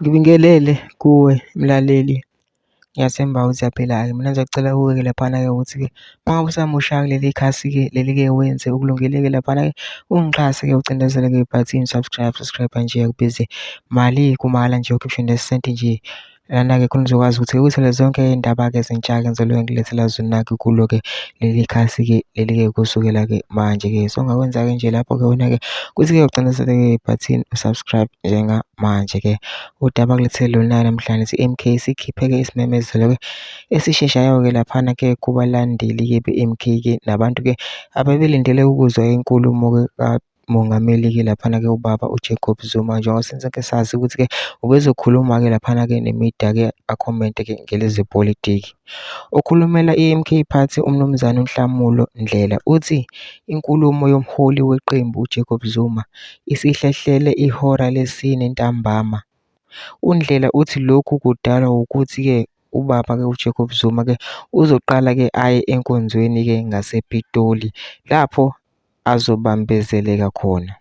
Ngibingelele kuwe mlaleli, ngiyathemba ukuthi uyaphila-ke. Mina ngizocela kuwe-ke laphana-ke ukuthi-ke uma ngabe usamusha kuleli khasi-ke leli-ke wenze okulungile-ke laphana-ke ungixhase-ke ucindezele-ke ibhathini subscribe nje akubizi mali kumahhala nje ukhiphe nesenti nje. Lana-ke khona uzokwazi ukuthi uthole zonke iy'ndaba-ke ezintsha-ke engizobe ngilethela zona-ke kulo-ke leli khasi-ke leli-ke kusukela-ke manje-ke. So ongakwenza-ke nje lapho-ke wena-ke kuthi-ke ucindezele-ke ibhathini u-subscribe njengamanje-ke. Udaba kulethele lona namhlanje ithi-M_K sikhiphe-ke isimemezelo-ke esisheshayo-ke laphana-ke kubalandeli-ke be-M_K-ke nabantu-ke ababelindele ukuzwa inkulumo-ke kamongameli-ke laphana-ke ubaba uJacob Zuma. Njengoba sonke sazi ukuthi-ke ubezokhuluma-ke laphana-ke nemida-ke akhomente-ke ngelezepolitiki. Okhulumela i-M_K Party umnumzane uNhlamulo Ndlela uthi inkulumo yomholi weqembu uJacob Zuma isihlehlele ihora lesine ntambama. UNdlela uthi lokhu kudalwa ukuthi-ke ubaba-ke uJacob Zuma-ke uzoqala-ke aye enkonzweni-ke ngasePitoli lapho azobambezeleka khona.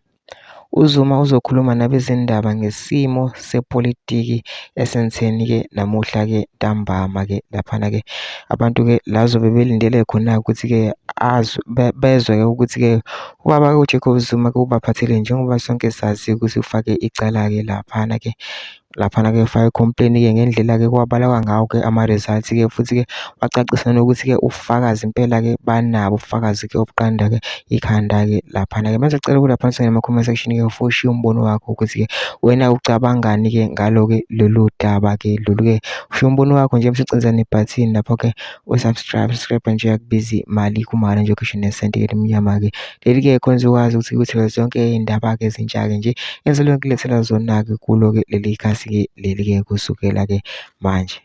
UZuma uzokhuluma nabezindaba ngesimo sepolitiki esentheni-ke namuhla-ke ntambama-ke laphana-ke abantu-ke la azobe belindele khona ukuthi-ke bezwe-ke ukuthi-ke ubaba-ke uJacob Zuma-ke ubaphathele njengoba sonke sazi ukuthi ufake icala-ke laphana-ke ufake i-complaint-ke ngendlela-ke kwabalwa ngawo-ke ama-results-ke futhi-ke wacacisa nokuthi-ke ubufakazi impela-ke banabo ubufakazi-ke obuqanda-ke ikhanda-ke laphana-ke. Manje ngicela ukulaphana ngama-comment section-ke ushiye umbono wakho ukuthi-ke wena ucabangani-ke ngalo-ke lolu daba-ke lolu-ke. Ushiye umbono wakho nje bese ucinza nebhathini lapho-ke subscribe nje akubizi mali kumahhala nje ukhishwe nesenti-ke elimnyama-ke. Leli-ke khona uzokwazi ukuthi uthole zonke iy'ndaba-ke ezintsha-ke nje engizobe ngilethela zona-ke kulo-ke leli khasi-ke leli-ke kusukela-ke manje.